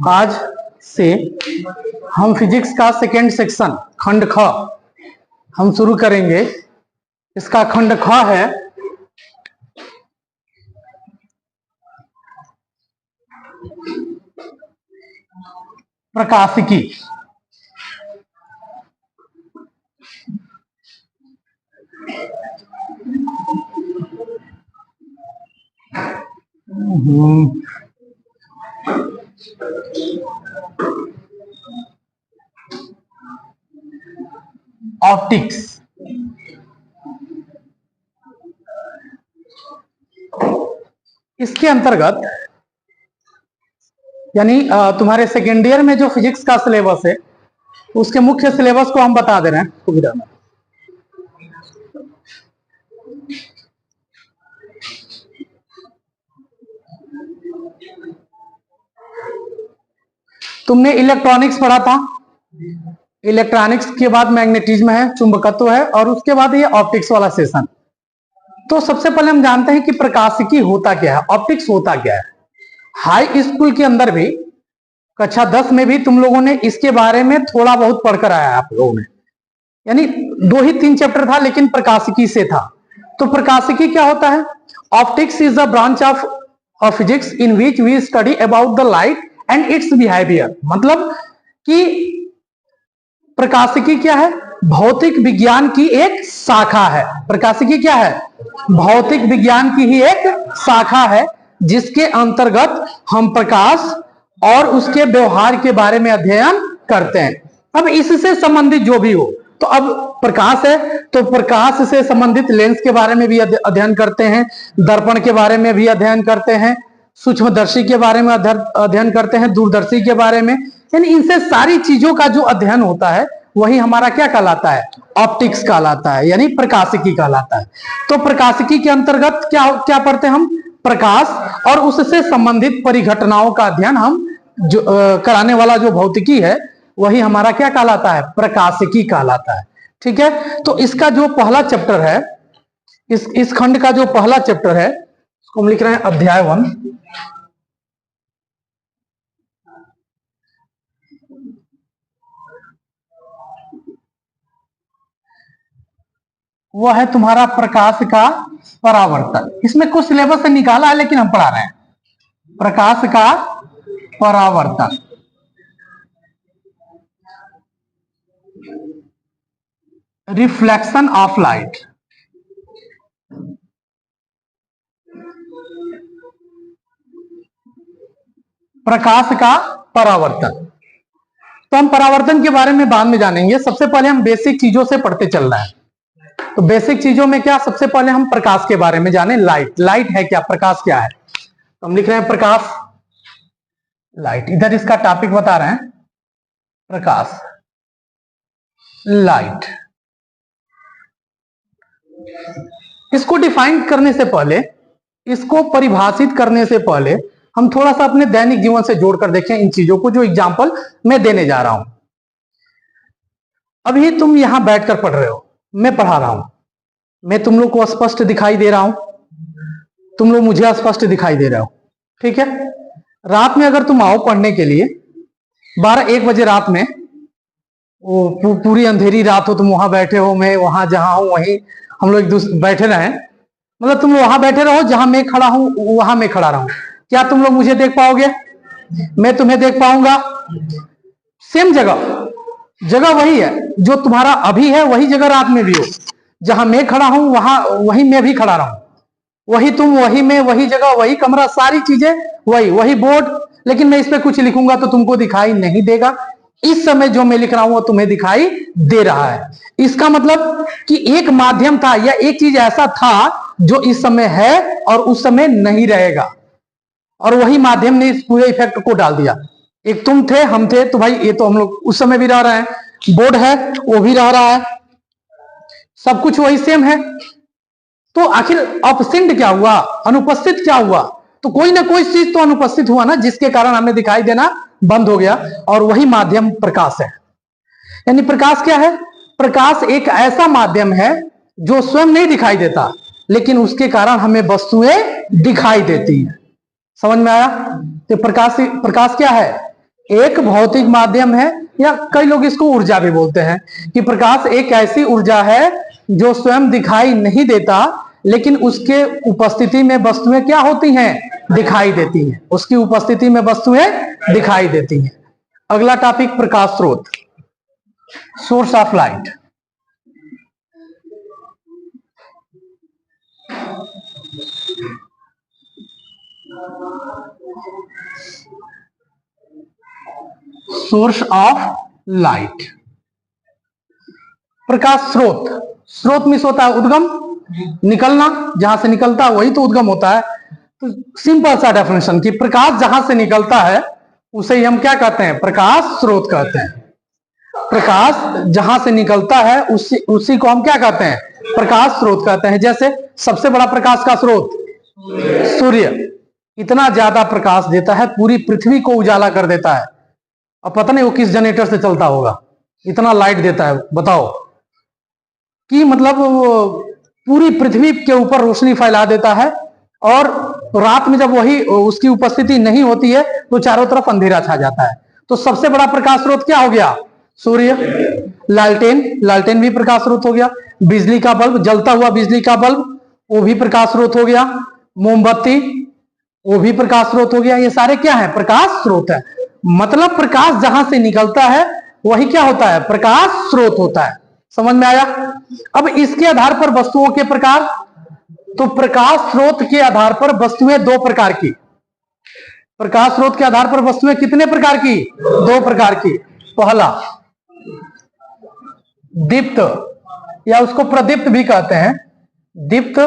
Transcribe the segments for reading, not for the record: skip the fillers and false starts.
आज से हम फिजिक्स का सेकेंड सेक्शन खंड ख हम शुरू करेंगे। इसका खंड ख है प्रकाशिकी। ऑप्टिक्स। इसके अंतर्गत यानी तुम्हारे सेकेंड ईयर में जो फिजिक्स का सिलेबस है उसके मुख्य सिलेबस को हम बता दे रहे हैं सुविधा में। तुमने इलेक्ट्रॉनिक्स पढ़ा था, इलेक्ट्रॉनिक्स के बाद मैग्नेटिज्म है, चुंबकत्व है, और उसके बाद ये ऑप्टिक्स वाला सेशन। तो सबसे पहले हम जानते हैं कि प्रकाशिकी होता क्या है, ऑप्टिक्स होता क्या है। हाई स्कूल के अंदर भी कक्षा 10 में भी तुम लोगों ने इसके बारे में थोड़ा बहुत पढ़कर आया आप लोगों ने, यानी 2 ही 3 चैप्टर था लेकिन प्रकाशिकी से था। तो प्रकाशिकी क्या होता है? Optics is the branch of physics in which we study about the light and its behaviour. मतलब कि प्रकाशिकी क्या है? भौतिक विज्ञान की एक शाखा है। प्रकाशिकी क्या है? भौतिक विज्ञान की ही एक शाखा है जिसके अंतर्गत हम प्रकाश और उसके व्यवहार के बारे में अध्ययन करते हैं। अब इससे संबंधित जो भी हो, तो अब प्रकाश है तो प्रकाश से संबंधित लेंस के बारे में भी अध्ययन करते हैं, दर्पण के बारे में भी अध्ययन करते हैं, सूक्ष्मदर्शी के बारे में अध्ययन करते हैं, दूरदर्शी के बारे में, यानी इनसे सारी चीजों का जो अध्ययन होता है वही हमारा क्या कहलाता है? ऑप्टिक्स कहलाता है, यानी प्रकाशिकी कहलाता है। तो प्रकाशिकी के अंतर्गत क्या क्या पढ़ते हैं हम? प्रकाश और उससे संबंधित परिघटनाओं का अध्ययन हम जो कराने वाला जो भौतिकी है वही हमारा क्या कहलाता है? प्रकाशिकी कहलाता है। ठीक है, तो इसका जो पहला चैप्टर है, इस खंड का जो पहला चैप्टर है उसको हम लिख रहे हैं अध्याय 1। वह है तुम्हारा प्रकाश का परावर्तन। इसमें कुछ सिलेबस से निकाला है लेकिन हम पढ़ा रहे हैं। प्रकाश का परावर्तन, रिफ्लेक्शन ऑफ लाइट। प्रकाश का परावर्तन, तो हम परावर्तन के बारे में बाद में जानेंगे। सबसे पहले हम बेसिक चीजों से पढ़ते चल रहे हैं। तो बेसिक चीजों में क्या? सबसे पहले हम प्रकाश के बारे में जाने। लाइट, लाइट है क्या? प्रकाश क्या है? तो हम लिख रहे हैं प्रकाश, लाइट। इधर इसका टॉपिक बता रहे हैं प्रकाश, लाइट। इसको डिफाइन करने से पहले, इसको परिभाषित करने से पहले हम थोड़ा सा अपने दैनिक जीवन से जोड़कर देखें इन चीजों को, जो एग्जाम्पल मैं देने जा रहा हूं। अभी तुम यहां बैठकर पढ़ रहे हो, मैं पढ़ा रहा हूं, मैं तुम लोग को स्पष्ट दिखाई दे रहा हूं, तुम लोग मुझे स्पष्ट दिखाई दे रहे हो। ठीक है, रात में अगर तुम आओ पढ़ने के लिए 12-1 बजे रात में, वो पूरी अंधेरी रात हो, तुम वहां बैठे हो, मैं वहां जहां हूं वहीं हम लोग बैठे रहे, मतलब तुम वहां बैठे रहो जहां मैं खड़ा हूं वहां मैं खड़ा रहूं, क्या तुम लोग मुझे देख पाओगे? मैं तुम्हें देख पाऊंगा? सेम जगह वही है, जो तुम्हारा अभी है वही जगह रात में भी हो। जहां मैं खड़ा हूं वही मैं भी खड़ा रहूं, वही तुम, वही मैं, वही जगह, वही कमरा, सारी चीजें वही बोर्ड, लेकिन मैं इस पे कुछ लिखूंगा तो तुमको दिखाई नहीं देगा। इस समय जो मैं लिख रहा हूं वो तुम्हें दिखाई दे रहा है। इसका मतलब कि एक माध्यम था या एक चीज ऐसा था जो इस समय है और उस समय नहीं रहेगा, और वही माध्यम ने इस पूरे इफेक्ट को डाल दिया। एक तुम थे, हम थे, तो भाई ये तो हम लोग उस समय भी रह रहे हैं, बोर्ड है वो भी रह रहा है, सब कुछ वही सेम है। तो आखिर अपसेंट क्या हुआ? अनुपस्थित क्या हुआ? तो कोई ना कोई चीज तो अनुपस्थित हुआ ना, जिसके कारण हमें दिखाई देना बंद हो गया, और वही माध्यम प्रकाश है। यानी प्रकाश क्या है? प्रकाश एक ऐसा माध्यम है जो स्वयं नहीं दिखाई देता, लेकिन उसके कारण हमें वस्तुएं दिखाई देती हैं। समझ में आया? तो प्रकाश क्या है? एक भौतिक माध्यम है, या कई लोग इसको ऊर्जा भी बोलते हैं, कि प्रकाश एक ऐसी ऊर्जा है जो स्वयं दिखाई नहीं देता, लेकिन उसके उपस्थिति में वस्तुएं क्या होती हैं? दिखाई देती हैं। उसकी उपस्थिति में वस्तुएं दिखाई देती हैं। अगला टॉपिक प्रकाश स्रोत, source of light. Source of light, प्रकाश स्रोत। स्रोत मीन्स होता है उद्गम, निकलना, जहां से निकलता है वही तो उद्गम होता है। तो सिंपल सा डेफिनेशन कि प्रकाश जहां से निकलता है उसे ही हम क्या कहते हैं? प्रकाश स्रोत कहते हैं। प्रकाश जहां से निकलता है उसी को हम क्या कहते हैं? प्रकाश स्रोत कहते हैं। जैसे सबसे बड़ा प्रकाश का स्रोत सूर्य, इतना ज्यादा प्रकाश देता है, पूरी पृथ्वी को उजाला कर देता है। अब पता नहीं वो किस जनरेटर से चलता होगा, इतना लाइट देता है। बताओ कि मतलब पूरी पृथ्वी के ऊपर रोशनी फैला देता है, और रात में जब वही उसकी उपस्थिति नहीं होती है तो चारों तरफ अंधेरा छा जाता है। तो सबसे बड़ा प्रकाश स्रोत क्या हो गया? सूर्य। लालटेन भी प्रकाश स्रोत हो गया। बिजली का बल्ब, जलता हुआ बिजली का बल्ब, वो भी प्रकाश स्रोत हो गया। मोमबत्ती, वो भी प्रकाश स्रोत हो गया। ये सारे क्या है? प्रकाश स्रोत है। मतलब प्रकाश जहां से निकलता है वही क्या होता है? प्रकाश स्रोत होता है। समझ में आया? अब इसके आधार पर वस्तुओं के प्रकार, तो प्रकाश स्रोत के आधार पर वस्तुएं दो प्रकार की। प्रकाश स्रोत के आधार पर वस्तुएं कितने प्रकार की? दो प्रकार की। पहला दीप्त, या उसको प्रदीप्त भी कहते हैं। दीप्त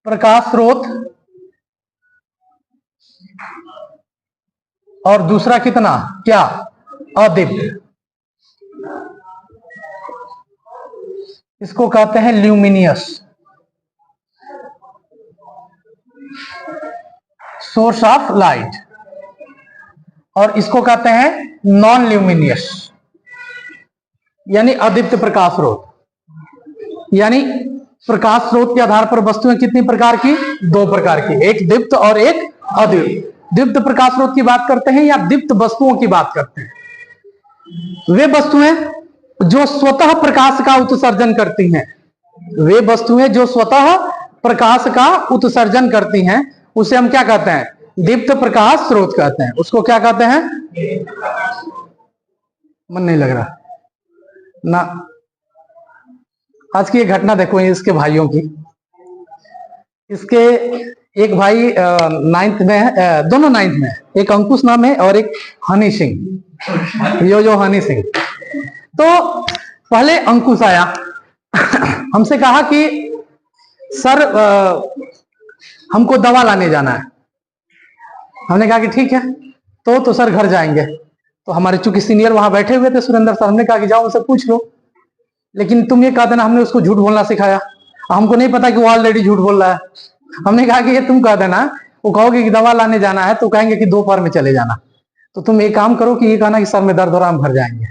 प्रकाश स्रोत, और दूसरा कितना? क्या? अदीप्त। इसको कहते हैं ल्यूमिनियस, सोर्स ऑफ लाइट, और इसको कहते हैं नॉन ल्यूमिनियस, यानी अदीप्त प्रकाश स्रोत। यानी प्रकाश स्रोत के आधार पर वस्तुएं कितनी प्रकार की? दो प्रकार की, एक दीप्त और एक अदीप्त। दीप्त प्रकाश स्रोत की बात करते हैं या दीप्त वस्तुओं की बात करते हैं? वे वस्तुएं जो स्वतः प्रकाश का उत्सर्जन करती हैं, वे वस्तुएं जो स्वतः प्रकाश का उत्सर्जन करती हैं, उसे हम क्या कहते हैं? दीप्त प्रकाश स्रोत कहते हैं। उसको क्या कहते हैं? मन नहीं लग रहा ना। आज की एक घटना देखो इसके भाइयों की। इसके एक भाई 9th में है, दोनों 9th में है। एक अंकुश नाम है और एक हनी सिंह, यो हनी सिंह। तो पहले अंकुश आया, हमसे कहा कि सर हमको दवा लाने जाना है। हमने कहा कि ठीक है, तो सर घर जाएंगे। तो हमारे चूंकि सीनियर वहां बैठे हुए थे, सुरेंद्र सर, हमने कहा कि जाओ उनसे पूछ लो, लेकिन तुम ये कहा देना हमने उसको झूठ बोलना सिखाया। हमको नहीं पता कि वो ऑलरेडी झूठ बोल रहा है। हमने कहा कि ये तुम कह देना, वो कहोगे कि दवा लाने जाना है तो कहेंगे कि दोपहर में चले जाना। तो तुम एक काम करो कि ये कहना कि सर में दर्द हो रहा, हम घर जाएंगे।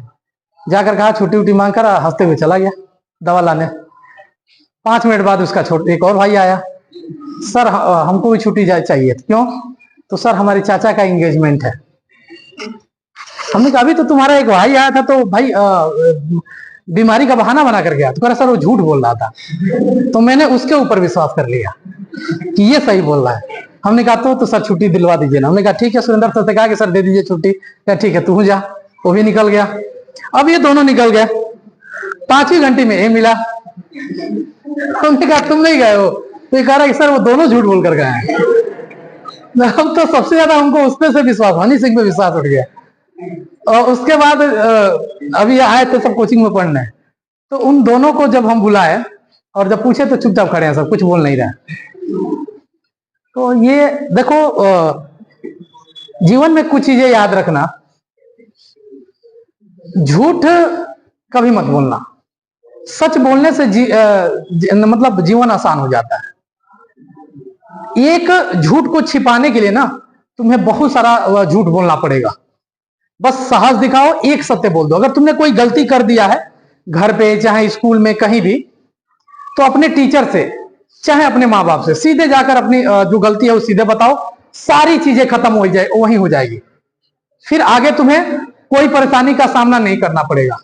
जाकर कहा, छुट्टी उट्टी मांग कर हंसते हुए चला गया दवा लाने। 5 मिनट बाद उसका एक और भाई आया, सर हमको भी छुट्टी चाहिए। क्यों? तो सर हमारे चाचा का एंगेजमेंट है। हमने कहा अभी तो तुम्हारा एक भाई आया था तो भाई बीमारी का बहाना बना कर गया। तो कह रहा सर वो झूठ बोल रहा था। तो मैंने उसके ऊपर विश्वास कर लिया कि ये सही बोल रहा है। हमने कहा तो सर छुट्टी दिलवा दीजिए ना। हमने कहा ठीक है। सुरेंद्र सर से कहा कि सर दे दीजिए छुट्टी। क्या ठीक है तू जा। वो भी निकल गया। अब ये दोनों निकल गए। 5 ही घंटे में ये मिला। हमने कहा तुम नहीं गए हो? तो ये कह रहा है कि सर वो दोनों झूठ बोल कर गए हैं। अब तो सबसे ज्यादा हमको उसपे से विश्वास, हनी सिंह पे विश्वास उठ गया। और उसके बाद अभी आए थे सब कोचिंग में पढ़ने, तो उन दोनों को जब हम बुलाए और जब पूछे तो चुपचाप खड़े हैं, सब कुछ बोल नहीं रहे। तो ये देखो, जीवन में कुछ चीजें याद रखना। झूठ कभी मत बोलना। सच बोलने से मतलब जीवन आसान हो जाता है। एक झूठ को छिपाने के लिए ना तुम्हें बहुत सारा झूठ बोलना पड़ेगा। बस साहस दिखाओ, एक सत्य बोल दो। अगर तुमने कोई गलती कर दिया है घर पे चाहे स्कूल में कहीं भी, तो अपने टीचर से चाहे अपने माँ बाप से, सीधे जाकर अपनी जो गलती है वो सीधे बताओ, सारी चीजें खत्म हो जाए, वही हो जाएगी। फिर आगे तुम्हें कोई परेशानी का सामना नहीं करना पड़ेगा।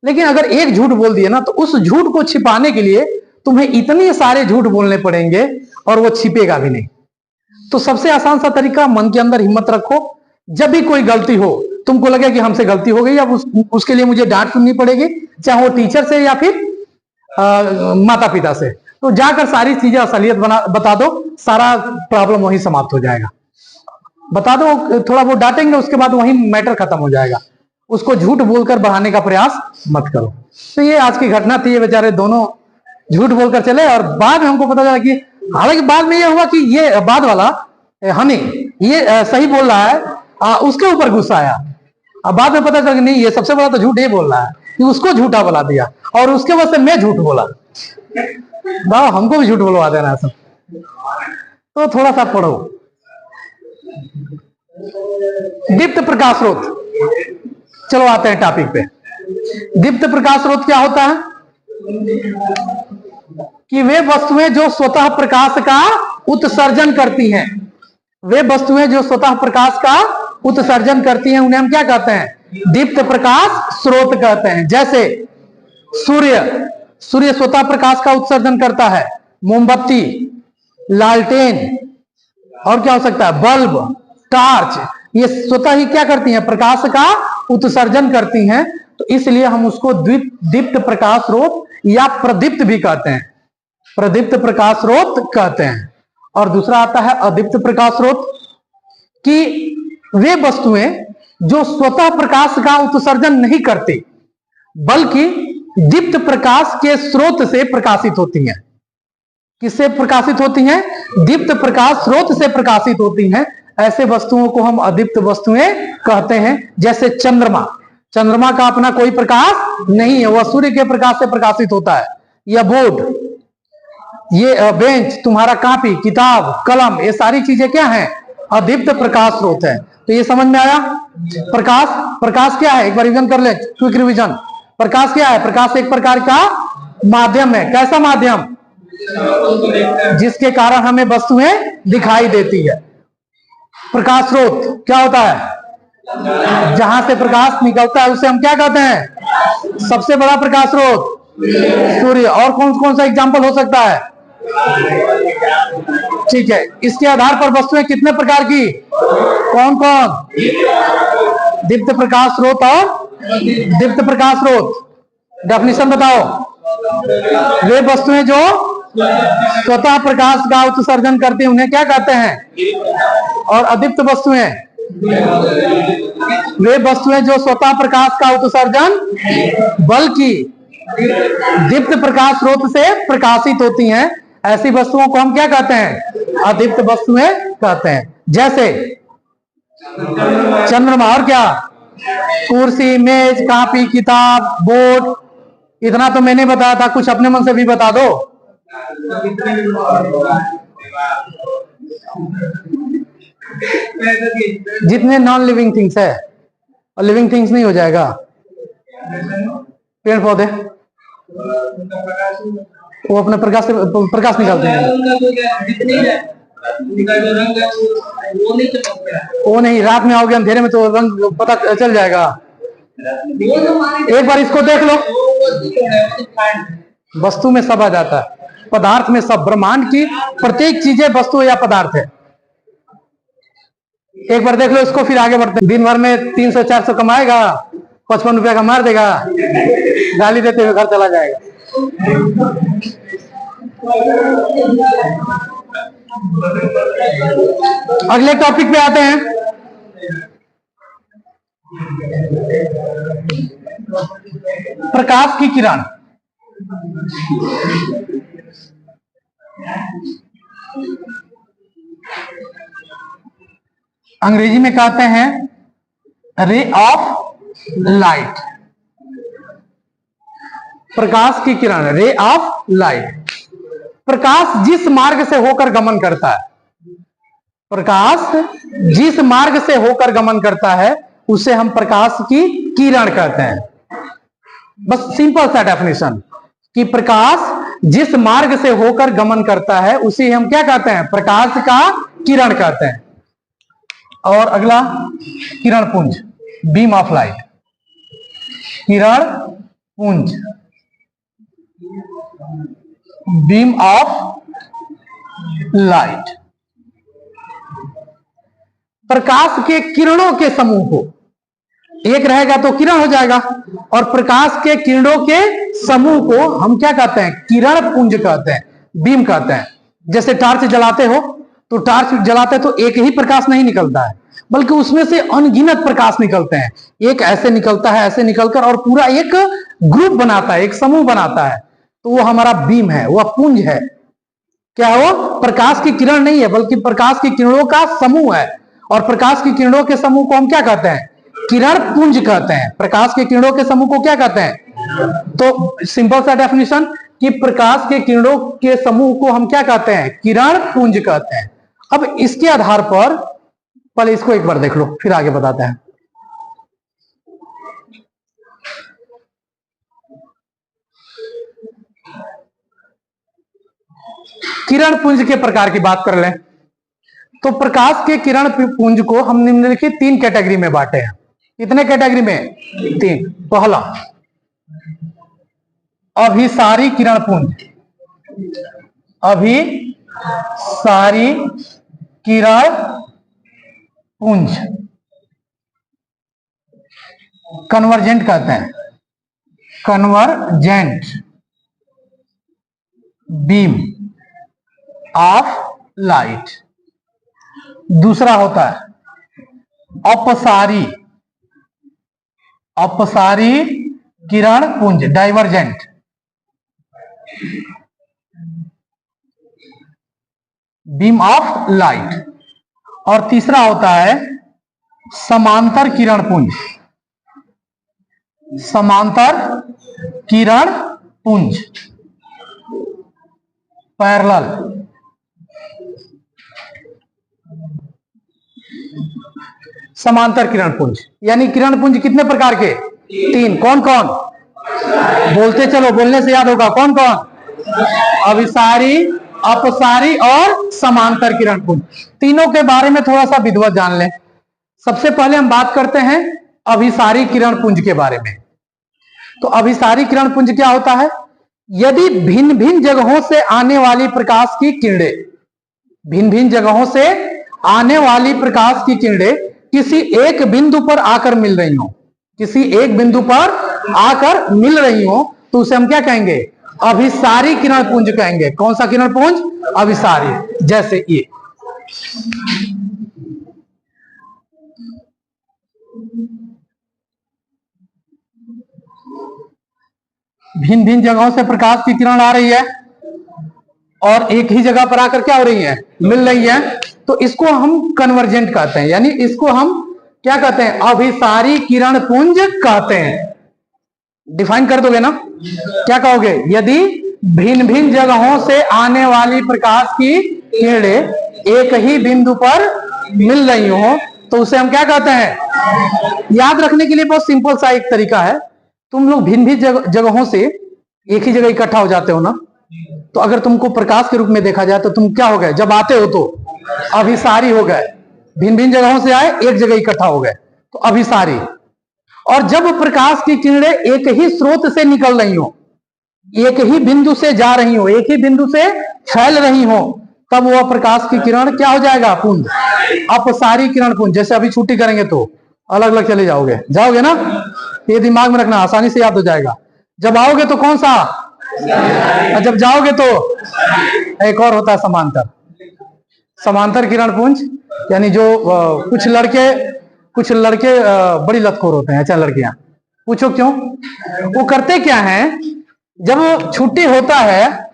लेकिन अगर एक झूठ बोल दिए ना, तो उस झूठ को छिपाने के लिए तुम्हें इतने सारे झूठ बोलने पड़ेंगे और वो छिपेगा भी नहीं। तो सबसे आसान सा तरीका, मन के अंदर हिम्मत रखो। जब भी कोई गलती हो, तुमको लगे कि हमसे गलती हो गई, अब उसके लिए मुझे डांट सुननी पड़ेगी, चाहे वो टीचर से या फिर माता पिता से, तो जाकर सारी चीजें असलियत बता दो, सारा प्रॉब्लम वहीं समाप्त हो जाएगा। बता दो, थोड़ा वो डांटेंगे, उसके बाद वहीं मैटर खत्म हो जाएगा। उसको झूठ बोलकर बढ़ाने का प्रयास मत करो। तो ये आज की घटना थी, ये बेचारे दोनों झूठ बोलकर चले और बाद में हमको पता चला कि, हालांकि बाद में ये हुआ कि ये बाद वाला हनी ये सही बोल रहा है, उसके ऊपर गुस्सा आया। अब बाद में पता चला कि नहीं, ये सबसे बड़ा तो झूठ ये बोल रहा है कि उसको झूठा बुला दिया और उसके वजह से मैं झूठ बोला। बाबा हमको भी झूठ बोलवा देना सब। तो थोड़ा सा पढ़ो। दीप्त प्रकाश स्रोत, चलो आते हैं टॉपिक पे। दीप्त प्रकाश स्रोत क्या होता है? कि वे वस्तुएं जो स्वतः प्रकाश का उत्सर्जन करती हैं, वे वस्तुएं जो स्वतः प्रकाश का उत्सर्जन करती हैं, उन्हें हम क्या कहते हैं? दीप्त प्रकाश स्रोत कहते हैं। जैसे सूर्य, सूर्य स्वतः प्रकाश का उत्सर्जन करता है। मोमबत्ती, लालटेन, और क्या हो सकता है? बल्ब, टार्च, ये स्वतः ही क्या करती हैं? प्रकाश का उत्सर्जन करती हैं। तो इसलिए हम उसको दीप्त प्रकाश स्रोत या प्रदीप्त भी कहते हैं, प्रदीप्त प्रकाश स्रोत कहते हैं। और दूसरा आता है अदीप्त प्रकाश स्रोत, कि वे वस्तुएं जो स्वतः प्रकाश का उत्सर्जन नहीं करती, बल्कि दीप्त प्रकाश के स्रोत से प्रकाशित होती हैं। किससे प्रकाशित होती हैं? दीप्त प्रकाश स्रोत से प्रकाशित होती हैं। ऐसे वस्तुओं को हम अदीप्त वस्तुएं कहते हैं। जैसे चंद्रमा, चंद्रमा का अपना कोई प्रकाश नहीं है, वह सूर्य के प्रकाश से प्रकाशित होता है। यह बोर्ड, ये बेंच, तुम्हारा कॉपी, किताब, कलम, ये सारी चीजें क्या हैं? अदीप्त प्रकाश स्रोत है। तो ये समझ में आया? प्रकाश, प्रकाश क्या है? एक बार रिवीजन कर ले, क्विक रिवीजन। प्रकाश क्या है? प्रकाश एक प्रकार का माध्यम है। कैसा माध्यम? जिसके कारण हमें वस्तुएं दिखाई देती है। प्रकाश स्रोत क्या होता है? जहां से प्रकाश निकलता है उसे हम क्या कहते हैं? सबसे बड़ा प्रकाश स्रोत सूर्य। और कौन कौन सा एग्जाम्पल हो सकता है? ठीक है, इसके आधार पर वस्तुएं कितने प्रकार की? कौन कौन? दीप्त प्रकाश स्रोत और दीप्त प्रकाश स्रोत। डेफिनेशन बताओ। वे वस्तुएं जो स्वतः प्रकाश का उत्सर्जन करती हैं उन्हें क्या कहते हैं? और अदीप्त वस्तुएं, वे वस्तुएं जो स्वतः प्रकाश का उत्सर्जन बल्कि दीप्त प्रकाश स्रोत से प्रकाशित होती हैं, ऐसी वस्तुओं को हम क्या कहते हैं? अदीप्त वस्तुएं कहते हैं। जैसे चंद्रमा, और क्या? कुर्सी, मेज, कॉपी, किताब, बोर्ड। इतना तो मैंने बताया था, कुछ अपने मन से भी बता दो। जितने नॉन लिविंग थिंग्स है, और लिविंग थिंग्स नहीं हो जाएगा। पेड़ पौधे, वो अपने प्रकाश से प्रकाश निकालते हैं। वो नहीं, रात में आओगे अंधेरे में तो रंग पता चल जाएगा। एक बार इसको देख लो, वस्तु में सब आ जाता है, पदार्थ में सब। ब्रह्मांड की प्रत्येक चीजें वस्तु या पदार्थ है। एक बार देख लो इसको, फिर आगे बढ़ते हैं। दिन भर में 300-400 कमाएगा, 55 रुपया का मार देगा, गाली देते हुए घर चला जाएगा। अगले टॉपिक पे आते हैं। प्रकाश की किरण। अंग्रेजी में कहते हैं रे ऑफ लाइट। प्रकाश की किरण, रे ऑफ लाइट। प्रकाश जिस मार्ग से होकर गमन करता है, प्रकाश जिस मार्ग से होकर गमन करता है उसे हम प्रकाश की किरण कहते हैं। बस सिंपल सा डेफिनेशन कि प्रकाश जिस मार्ग से होकर गमन करता है उसे हम क्या कहते हैं? प्रकाश का किरण कहते हैं। और अगला किरण पुंज, बीम ऑफ लाइट। किरण पुंज, बीम ऑफ लाइट, प्रकाश के किरणों के समूह को, एक रहेगा तो किरण हो जाएगा, और प्रकाश के किरणों के समूह को हम क्या कहते हैं? किरण पुंज कहते हैं, बीम कहते हैं। जैसे टॉर्च जलाते हो तो टॉर्च जलाते तो एक ही प्रकाश नहीं निकलता है, बल्कि उसमें से अनगिनत प्रकाश निकलते हैं। एक ऐसे निकलता है, ऐसे निकलकर, और पूरा एक ग्रुप बनाता है, एक समूह बनाता है, तो वो हमारा बीम है, वह पुंज है। क्या है वो? प्रकाश की किरण नहीं है, बल्कि प्रकाश की किरणों का समूह है। और प्रकाश की किरणों के समूह को हम क्या कहते हैं? किरण पुंज कहते हैं। प्रकाश के किरणों के समूह को क्या कहते हैं? तो सिंपल सा डेफिनेशन कि प्रकाश के किरणों के समूह को हम क्या कहते हैं? किरण पुंज कहते हैं। अब इसके आधार पर पहले इसको एक बार देख लो, फिर आगे बताते हैं। किरण पुंज के प्रकार की बात कर लें तो प्रकाश के किरण पुंज को हम निम्नलिखित 3 कैटेगरी में बांटे हैं। कितने कैटेगरी में? 3। पहला, अभिसारी किरण पुंज, अभिसारी किरण पुंज, कन्वर्जेंट कहते हैं, कन्वर्जेंट बीम ऑफ लाइट। दूसरा होता है अपसारी, अपसारी किरण पुंज, डाइवर्जेंट बीम ऑफ लाइट। और तीसरा होता है समांतर किरण पुंज, समांतर किरण पुंज, पैरेलल। समांतर किरण पुंज यानी किरण पुंज कितने प्रकार के? 3। कौन कौन? बोलते चलो, बोलने से याद होगा। कौन कौन? अभिसारी, अपसारी और समांतर किरण पुंज। तीनों के बारे में थोड़ा सा विधिवत जान लें। सबसे पहले हम बात करते हैं अभिसारी किरण पुंज के बारे में। तो अभिसारी किरण पुंज क्या होता है? यदि भिन्न भिन्न जगहों से आने वाली प्रकाश की किरणें, भिन्न भिन्न जगहों से आने वाली प्रकाश की किरणें किसी एक बिंदु पर आकर मिल रही हो, किसी एक बिंदु पर आकर मिल रही हो, तो उसे हम क्या कहेंगे? अभिसारी किरण पुंज कहेंगे। कौन सा किरण पुंज? अभिसारी। जैसे ये भिन्न भिन्न जगहों से प्रकाश की किरण आ रही है और एक ही जगह पर आकर क्या हो रही है? मिल रही है, तो इसको हम कन्वर्जेंट कहते हैं, यानी इसको हम क्या कहते हैं? अभिसारी किरण पुंज कहते हैं। डिफाइन कर दोगे ना? क्या कहोगे? यदि भिन्न भिन्न जगहों से आने वाली प्रकाश की किरणें एक ही बिंदु पर मिल रही हो, तो उसे हम क्या कहते हैं? याद रखने के लिए बहुत सिंपल सा एक तरीका है। तुम लोग भिन्न भिन्न जगहों से एक ही जगह इकट्ठा हो जाते हो ना, तो अगर तुमको प्रकाश के रूप में देखा जाए तो तुम क्या हो गए? जब आते हो तो अभिसारी हो गए। भिन्न भिन्न जगहों से आए, एक जगह इकट्ठा हो गए, तो अभिसारी। और जब प्रकाश की किरणें एक ही स्रोत से निकल रही हो, एक ही बिंदु से जा रही हो, एक ही बिंदु से फैल रही हो, तब वह प्रकाश की किरण क्या हो जाएगा? पुंज, अपसारी किरण पुंज। जैसे अभी छुट्टी करेंगे तो अलग अलग चले जाओगे, जाओगे ना? ये दिमाग में रखना, आसानी से याद हो जाएगा। जब आओगे तो कौन सा, और जब जाओगे तो एक और होता है समांतर। समांतर किरण पुंज यानी जो कुछ लड़के बड़ी लतखोर होते हैं। अच्छा, लड़कियां पूछो क्यों? वो करते क्या हैं, जब छुट्टी होता है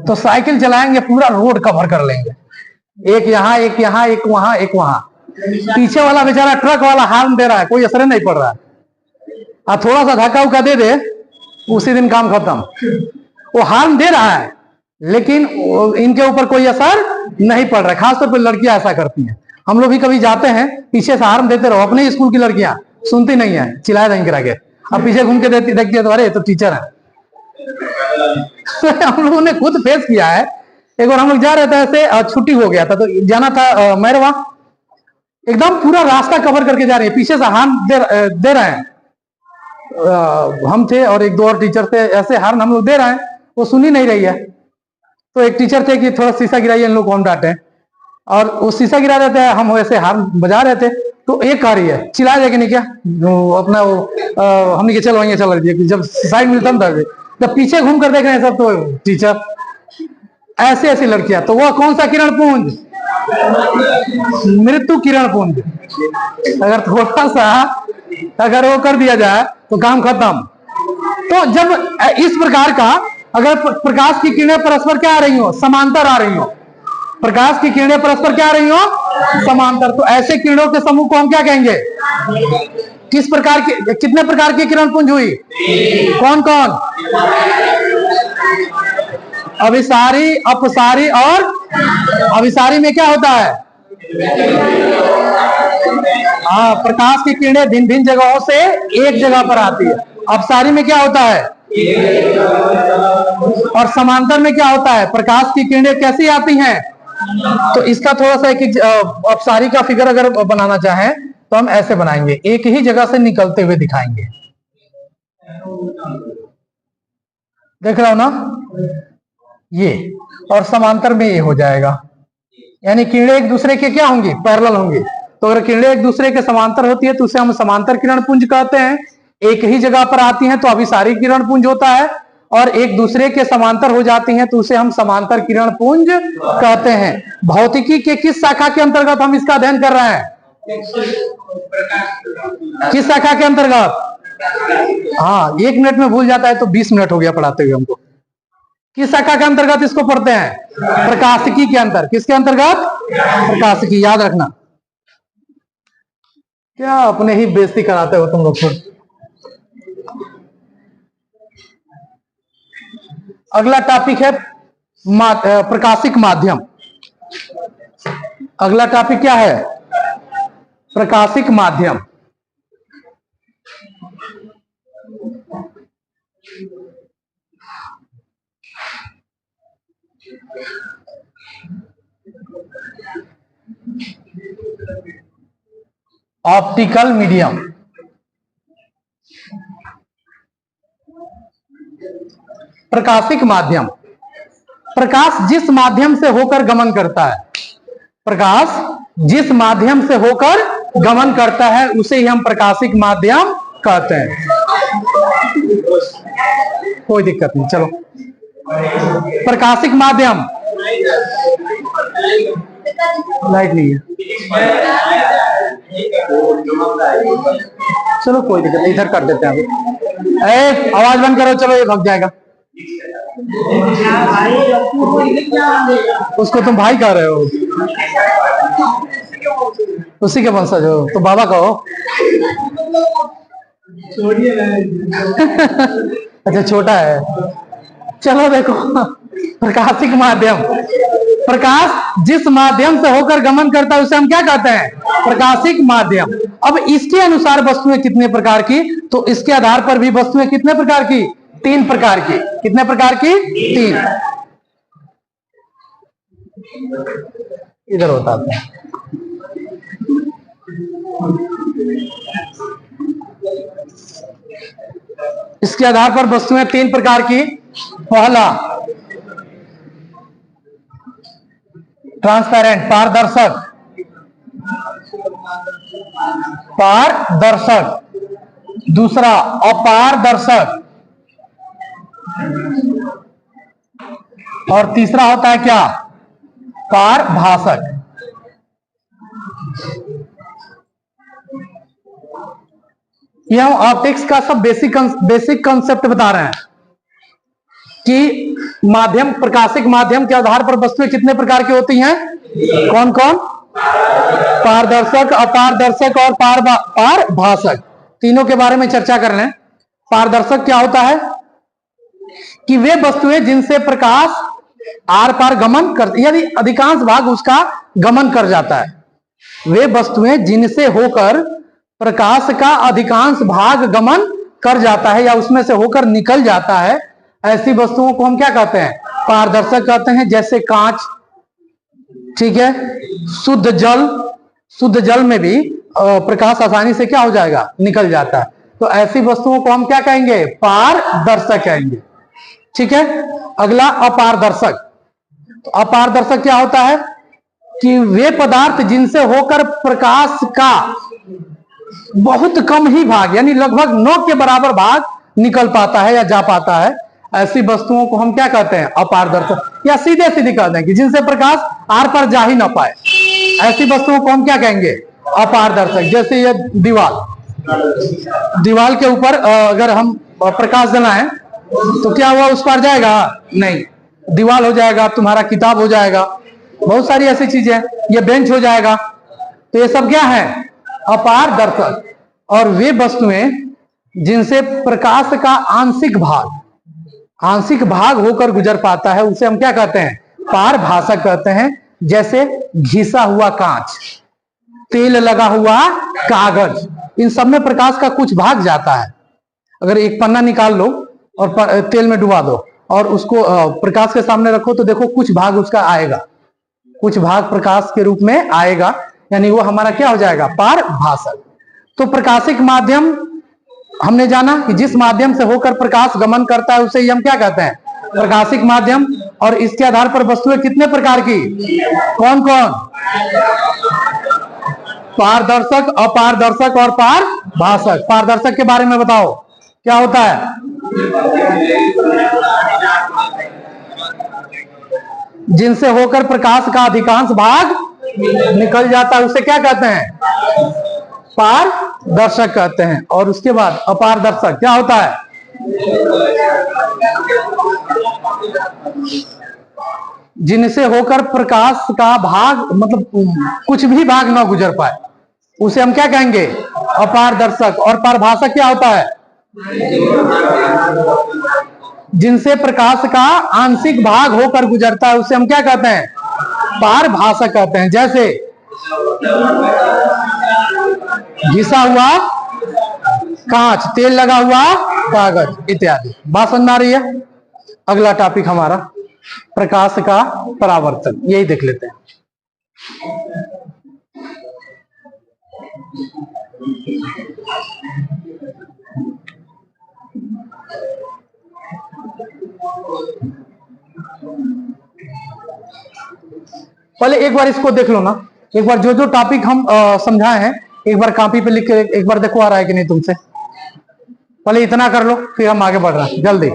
तो साइकिल चलाएंगे, पूरा रोड कवर कर लेंगे, एक यहाँ एक यहाँ एक वहां एक वहां। पीछे वाला बेचारा ट्रक वाला हार्न दे रहा है, कोई असर नहीं पड़ रहा है, और थोड़ा सा धक्का उक्का दे दे, उसी दिन काम खत्म। वो हार्न दे रहा है लेकिन इनके ऊपर कोई असर नहीं पड़ रहा है। खासतौर पर लड़कियां ऐसा करती हैं। हम लोग भी कभी जाते हैं, पीछे से हार्न देते रहो, अपने स्कूल की लड़कियां सुनती नहीं है, चिल्लाए नहीं करा के, अब पीछे घूम के देखती है तो अरे ये तो टीचर है। हम लोगों ने खुद फेस किया है। एक बार हम लोग जा रहे थे, ऐसे छुट्टी हो गया था तो जाना था मैरवा, एकदम पूरा रास्ता कवर करके जा रहे हैं, पीछे से हार्न दे रहे हैं। हम थे और एक दो और टीचर थे, ऐसे हार्न हम लोग दे रहे हैं, वो सुन ही नहीं रही है। तो एक टीचर थे कि थोड़ा शीशा गिराइए, इन लोग को हम डांटे, और वो शीशा गिरा रहे थे, हम वैसे हार्न बजा रहे थे। तो एक आ रही है, चिल्ला जाएगी नहीं क्या, अपना वो हमने चलो वहीं चल रही है, जब साइड मिलता था जब पीछे घूम कर देख रहे हैं सब, तो टीचर ऐसे ऐसी लड़कियां, तो वह कौन सा किरण पुंज, मृत्यु किरण पुंज। अगर थोड़ा सा अगर वो कर दिया जाए तो काम खत्म। तो जब इस प्रकार का अगर प्रकाश की किरणें परस्पर क्या आ रही हो, समांतर आ रही हो, प्रकाश की किरणें परस्पर क्या आ रही हो, समांतर, तो ऐसे किरणों के समूह को हम क्या कहेंगे, किस प्रकार की, कितने प्रकार की किरण पुंज हुई, कौन कौन, अभिसारी, अपसारी और अभिसारी में क्या होता है, हाँ, प्रकाश की किरणें भिन्न भिन्न जगहों से एक जगह पर आती है। अपसारी में क्या होता है, और समांतर में क्या होता है, प्रकाश की किरणें कैसी आती हैं। तो इसका थोड़ा सा एक अपसारी का फिगर अगर बनाना चाहें तो हम ऐसे बनाएंगे, एक ही जगह से निकलते हुए दिखाएंगे, देख रहा हो ना ये, और समांतर में ये हो जाएगा, यानी किरणें एक दूसरे के क्या होंगी, पैरेलल होंगी। तो अगर किरणें एक दूसरे के समांतर होती है तो उसे हम समांतर किरण पुंज कहते हैं। एक ही जगह पर आती हैं तो अभिसारी किरण पुंज होता है, और एक दूसरे के समांतर हो जाती हैं तो उसे हम समांतर किरण पुंज कहते हैं। भौतिकी के किस शाखा के अंतर्गत हम इसका अध्ययन कर रहे हैं, किस शाखा के अंतर्गत, हाँ, 1 मिनट में भूल जाता है तो 20 मिनट हो गया पढ़ाते हुए हमको। किस शाखा के अंतर्गत इसको पढ़ते हैं, प्रकाशिकी के अंतर, किसके अंतर्गत, प्रकाशिकी, याद रखना। क्या अपने ही बेइज्जती कराते हो तुम लोग खुद। अगला टॉपिक है प्रकाशिक माध्यम। अगला टॉपिक क्या है, प्रकाशिक माध्यम। ऑप्टिकल मीडियम, प्रकाशिक माध्यम, प्रकाश जिस माध्यम से होकर गमन करता है, प्रकाश जिस माध्यम से होकर गमन करता है उसे ही हम प्रकाशिक माध्यम कहते हैं। कोई दिक्कत नहीं, चलो। प्रकाशिक माध्यम, लाइट नहीं है, चलो कोई दिक्कत नहीं, इधर कर देते हैं। आवाज बंद करो, चलो ये भाग जाएगा। उसको तुम भाई कह रहे हो, उसी के वंशज हो तो बाबा कहो। अच्छा छोटा है, चलो देखो। प्रकाशिक माध्यम, प्रकाश जिस माध्यम से होकर गमन करता है उसे हम क्या कहते हैं, प्रकाशिक माध्यम। अब इसके अनुसार वस्तुएं कितने प्रकार की, तो इसके आधार पर भी वस्तुएं कितने प्रकार की, 3 प्रकार की। कितने प्रकार की, 3। इधर होता है, इसके आधार पर वस्तुएं 3 प्रकार की। पहला ट्रांसपेरेंट, पारदर्शक, पारदर्शक। दूसरा अपारदर्शक, और तीसरा होता है क्या, पारभासक। ये हम ऑप्टिक्स का सब बेसिक कंसेप्ट बता रहे हैं कि माध्यम, प्रकाशिक माध्यम के आधार पर वस्तुएं कितने प्रकार की होती हैं, कौन कौन, पारदर्शक, अपारदर्शक और पारभासक। तीनों के बारे में चर्चा कर लें। पारदर्शक क्या होता है कि वे वस्तुएं जिनसे प्रकाश आर पार गमन कर, यदि अधिकांश भाग उसका गमन कर जाता है, वे वस्तुएं जिनसे होकर प्रकाश का अधिकांश भाग गमन कर जाता है या उसमें से होकर निकल जाता है, ऐसी वस्तुओं को हम क्या कहते हैं? पारदर्शक कहते हैं। जैसे कांच, ठीक है, शुद्ध जल में भी प्रकाश आसानी से क्या हो जाएगा? निकल जाता है। तो ऐसी वस्तुओं को हम क्या कहेंगे? पारदर्शक कहेंगे। ठीक है। अगला अपारदर्शक। तो अपारदर्शक क्या होता है कि वे पदार्थ जिनसे होकर प्रकाश का बहुत कम ही भाग, यानी लगभग 9 के बराबर भाग निकल पाता है या जा पाता है, ऐसी वस्तुओं को हम क्या कहते हैं? अपारदर्शक। या सीधे सीधे कहते हैं कि जिनसे प्रकाश आर पार जा ही ना पाए, ऐसी वस्तुओं को हम क्या कहेंगे? अपारदर्शक। जैसे ये दीवाल के ऊपर अगर हम प्रकाश जलाएं तो क्या हुआ? उस पार जाएगा? नहीं, दीवाल हो जाएगा, तुम्हारा किताब हो जाएगा, बहुत सारी ऐसी चीजें, ये बेंच हो जाएगा। तो ये सब क्या है? अपारदर्शक। और वे वस्तुएं जिनसे प्रकाश का आंशिक भाग होकर गुजर पाता है, उसे हम क्या कहते हैं? पारभासक कहते हैं। जैसे घिसा हुआ कांच, तेल लगा हुआ कागज, इन सब में प्रकाश का कुछ भाग जाता है। अगर एक पन्ना निकाल लो और तेल में डुबा दो और उसको प्रकाश के सामने रखो तो देखो कुछ भाग उसका आएगा, कुछ भाग प्रकाश के रूप में आएगा, यानी वो हमारा क्या हो जाएगा? पारभासक। तो प्रकाशिक माध्यम हमने जाना कि जिस माध्यम से होकर प्रकाश गमन करता है उसे ही हम क्या कहते हैं? प्रकाशिक माध्यम। और इसके आधार पर वस्तुएं कितने प्रकार की? कौन कौन? पारदर्शक, अपारदर्शक और पारभासक। पारदर्शक के बारे में बताओ, क्या होता है? जिनसे होकर प्रकाश का अधिकांश भाग निकल जाता है, उसे क्या कहते हैं? पारदर्शक कहते हैं। और उसके बाद अपारदर्शक क्या होता है? जिनसे होकर प्रकाश का भाग, मतलब कुछ भी भाग ना गुजर पाए, उसे हम क्या कहेंगे? अपारदर्शक। और पारभासक क्या होता है? जिनसे प्रकाश का आंशिक भाग होकर गुजरता है, उसे हम क्या कहते हैं? पारभासक कहते हैं। जैसे घिसा हुआ कांच, तेल लगा हुआ कागज इत्यादि। बात समझ में आ रही है? अगला टॉपिक हमारा प्रकाश का परावर्तन, यही देख लेते हैं। पहले एक बार इसको देख लो ना, एक बार जो जो टॉपिक हम समझाए हैं एक बार कॉपी पे लिख के एक बार देखो आ रहा है कि नहीं तुमसे। पहले इतना कर लो, फिर हम आगे बढ़ रहे हैं जल्दी।